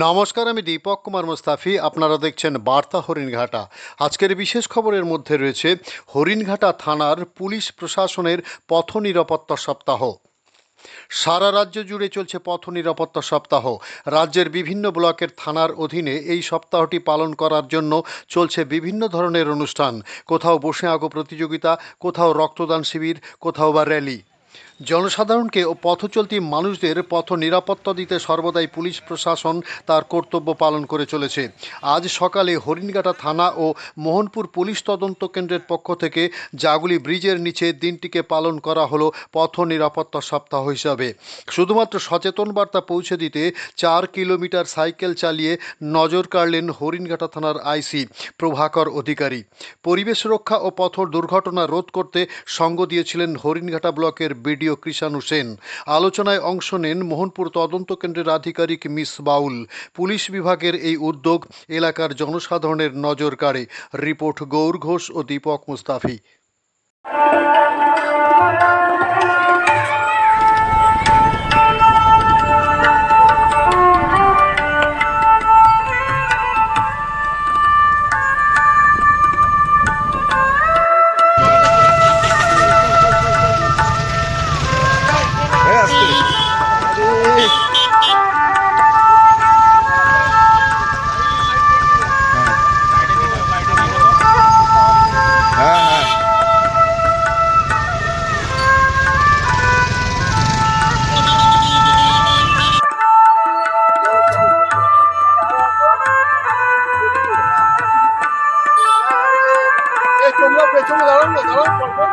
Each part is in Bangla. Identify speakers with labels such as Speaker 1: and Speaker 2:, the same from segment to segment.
Speaker 1: নমস্কার, আমি দীপক কুমার মুস্তাফি। আপনারা দেখছেন বার্তা হরিণঘাটা। আজকের বিশেষ খবরের মধ্যে রয়েছে হরিণঘাটা থানার পুলিশ প্রশাসনের পথ নিরাপত্তা সপ্তাহ। সারা রাজ্য জুড়ে চলছে পথ নিরাপত্তা সপ্তাহ। রাজ্যের বিভিন্ন ব্লকের থানার অধীনে এই সপ্তাহটি পালন করার জন্য চলছে বিভিন্ন ধরনের অনুষ্ঠান। কোথাও বসে আঁকো প্রতিযোগিতা, কোথাও রক্তদান শিবির, কোথাও বা র্যালি। জনসাধারণকে ও পথচলতি মানুষদের পথ নিরাপত্তা দিতে সর্বদাই পুলিশ প্রশাসন তার কর্তব্য পালন করে চলেছে। আজ সকালে হরিণঘাটা থানা ও মোহনপুর পুলিশ তদন্ত কেন্দ্রের পক্ষ থেকে জাগুলি ব্রিজের নিচে দিনটিকে পালন করা হলো পথ নিরাপত্তা সপ্তাহ হিসাবে। শুধুমাত্র সচেতন বার্তা পৌঁছে দিতে 4 কিলোমিটার সাইকেল চালিয়ে নজর কাড়লেন হরিণঘাটা থানার আইসি প্রভাকর অধিকারী। পরিবেশ রক্ষা ও পথ দুর্ঘটনা রোধ করতে সঙ্গ দিয়েছিলেন হরিণঘাটা ব্লকের বিডিও কৃষাণু সেন। আলোচনায় অংশ নেন মোহনপুর তদন্ত কেন্দ্রের আধিকারিক মিস বাউল। পুলিশ বিভাগের এই উদ্যোগ এলাকার জনসাধারণের নজর কাড়ে। রিপোর্ট গৌর ঘোষ ও দীপক মুস্তাফি।
Speaker 2: তোমরা পেছনে দাঁড়াও না, দাঁড়াও পরপর।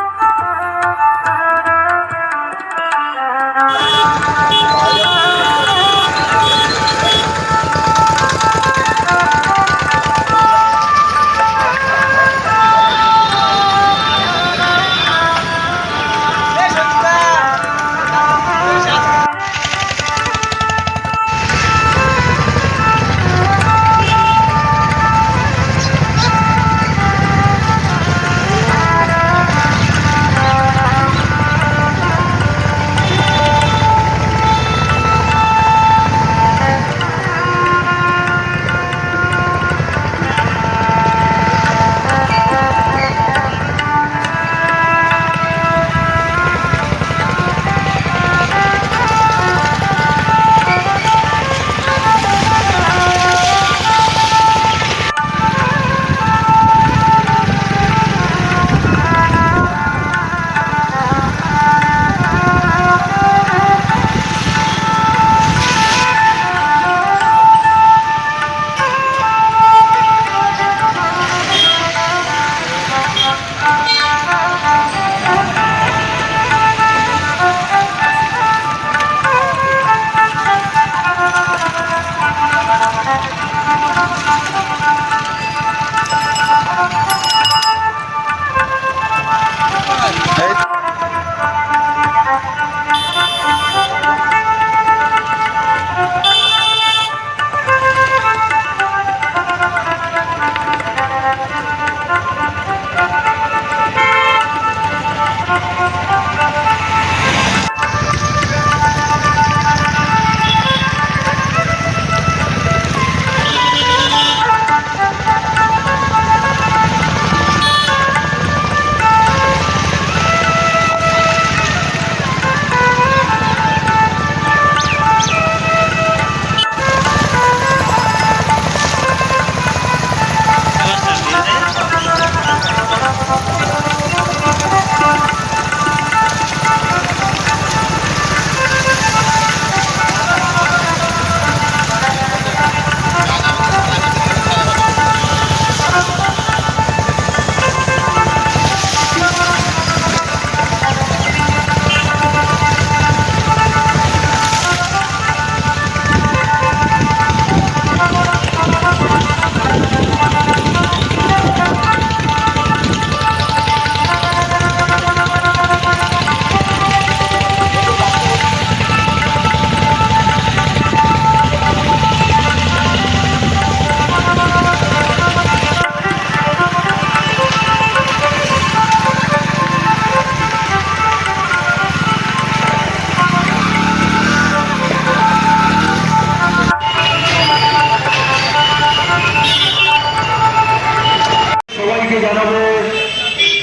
Speaker 3: সবাইকে জানাবো,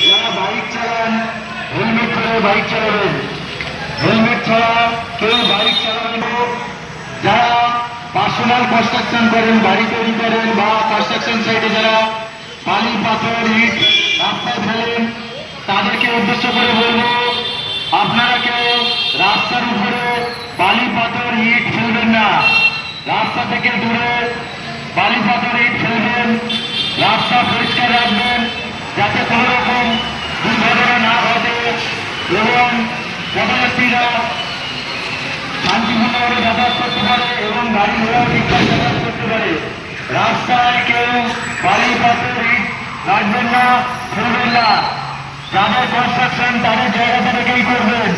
Speaker 3: যারা বাইক চালান হেলমেট করে বাইক চালাবেন, হেলমেট ছাড়া কেউ বাইক চালাবেন না। যারা পার্সোনাল কনস্ট্রাকশন করেন, বাড়ি তৈরি করেন বা কনস্ট্রাকশন সাইটে যারা বালি পাথর ইট রাস্তায় ফেলেন, তাদেরকে উদ্দেশ্য করে বলবো, আপনারা কেউ রাস্তার উপরে বালি পাথর ইট ফেলবেন না। রাস্তা থেকে দূরে বালি পাথর ইট ফেলবেন, রাস্তা পরিষ্কার রাখবেন যাতে কোনো রকম দুর্ঘটনা না ঘটে এবং যাতায়াতীরা শান্তিপূর্ণভাবে যাতায়াত করতে পারে এবং গাড়ি ঘোড়া ঠিকঠাক যাতায়াত করতে পারে। রাস্তায় কেউ বালি পাথর ইট রাখবেন না, ফেলবেন না। যাদের কনস্ট্রাকশন তাদের জায়গাটা থেকেই করবেন।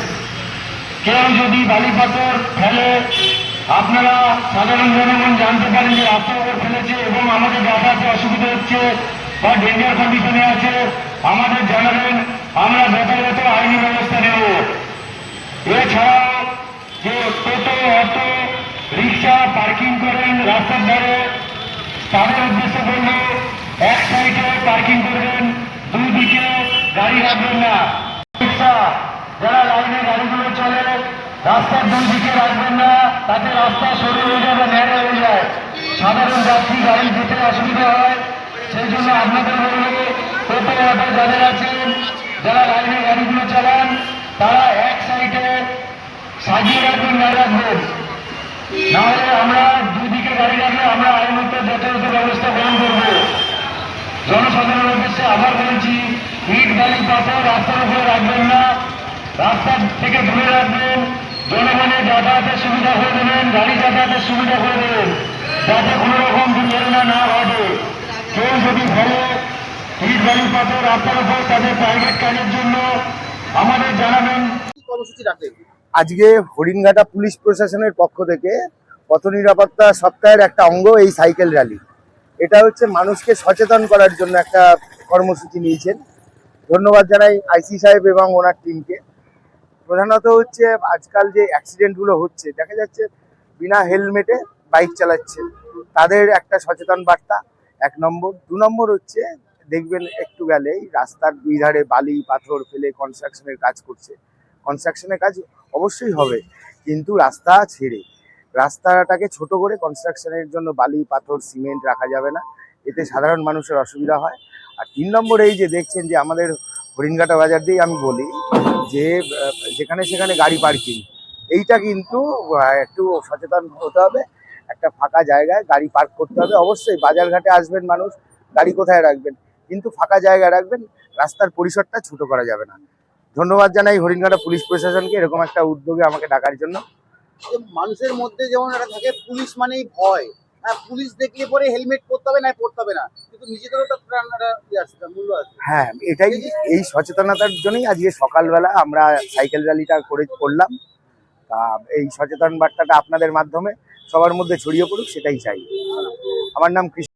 Speaker 3: কেউ যদি বালি পাথর ফেলে, আপনারা সাধারণ জনগণ জানতে পারেন যে রাস্তার উপর ফেলেছে এবং আমাদের যাতায়াতে অসুবিধা হচ্ছে বা ডেঞ্জার কন্ডিশনে আছে, আমাদের জানাবেন, আমরা যথাযথ আইনি ব্যবস্থা নেব। এছাড়াও যে টোটো অটো রিক্সা পার্কিং করেন রাস্তার ধারে, তাদের উদ্দেশ্যে বলল এক সাইডে পার্কিং করবেন, দুই দিকে গাড়ি রাখবেন না। রিক্সা যারা লাইনে গাড়িগুলো চলে রাস্তার দুই দিকে রাখবেন না, তাতে রাস্তা সরু হয়ে যাবে, ন্যাড়া হয়ে যায়, সাধারণ যাত্রী গাড়ি যেতে অসুবিধা হয়। সেই জন্য আপনাদের বলব, টোটো অটো যাদের আছেন, যারা লাইনে গাড়িগুলো চালান, তারা এক সাইডে সাজিয়ে রাখবেন, না রাখবেন। নাহলে আমরা দুদিকে গাড়ি রাখলে আমরা আইনত যথাযথ ব্যবস্থা গ্রহণ করব। জনসাধারণের উদ্দেশ্যে আবার বলছি, ইট বালি পাথর রাস্তার উপরে রাখবেন না, রাস্তা থেকে দূরে রাখবেন, জনগণের যাতায়াতের সুবিধা করে দেবেন, গাড়ি যাতায়াতের সুবিধা করে দেবেন, যাতে কোনো রকম দুর্ঘটনা না ঘটে। কেউ যদি ফেলে ইট বালি পাথর রাস্তার উপর, তাদের প্রাইভেট কাজের জন্য আমাদের জানাবেন।
Speaker 2: কি কর্মসূচি রাখলেন?
Speaker 4: আজকে হরিণঘাটা পুলিশ প্রশাসনের পক্ষ থেকে পথ নিরাপত্তা সপ্তাহের একটা অঙ্গ এই সাইকেল র্যালি। এটা হচ্ছে মানুষকে সচেতন করার জন্য একটা কর্মসূচি নিয়েছেন। ধন্যবাদ জানাই আইসি সাহেব এবং ওনার টিমকে। প্রধানত হচ্ছে আজকাল যে অ্যাক্সিডেন্টগুলো হচ্ছে, দেখা যাচ্ছে বিনা হেলমেটে বাইক চালাচ্ছে, তাদের একটা সচেতন বার্তা 1 নম্বর। 2 নম্বর হচ্ছে দেখবেন একটু গেলেই রাস্তার দুই ধারে বালি পাথর ফেলে কনস্ট্রাকশনের কাজ করছে। কনস্ট্রাকশনের কাজ অবশ্যই হবে, কিন্তু রাস্তা ছেড়ে রাস্তাটাকে ছোট করে কনস্ট্রাকশনের জন্য বালি পাথর সিমেন্ট রাখা যাবে না, এতে সাধারণ মানুষের অসুবিধা হয়। আর 3 নম্বর এই যে দেখছেন যে আমাদের হরিণঘাটা বাজার দিয়েই আমি বলি যে যেখানে সেখানে গাড়ি পার্কিং, এইটা কিন্তু একটু সচেতন হতে হবে। একটা ফাঁকা জায়গায় গাড়ি পার্ক করতে হবে। অবশ্যই বাজারঘাটে আসবেন মানুষ, গাড়ি কোথায় রাখবেন, কিন্তু ফাঁকা জায়গায় রাখবেন, রাস্তার পরিসরটা ছোট করা যাবে না। ধন্যবাদ জানাই হরিণঘাটা পুলিশ প্রশাসনকে এরকম একটা উদ্যোগে আমাকে ডাকার জন্য।
Speaker 2: যে মানুষের মধ্যে যেমন একটা থাকে পুলিশ মানেই ভয়, হ্যাঁ, পুলিশ দেখলে পরে হেলমেট পরতে হবে না পরতে হবে না, কিন্তু নিজেদেরও তো প্রাণ একটা মূল্য আছে।
Speaker 4: হ্যাঁ, এটাই এই সচেতনতার জন্যই আজকে সকালবেলা আমরা সাইকেল র্যালিটা করলাম। তা এই সচেতন বার্তাটা আপনাদের মাধ্যমে সবার মধ্যে ছড়িয়ে পড়ুক, সেটাই চাই। আমার নাম কৃষ্ণ।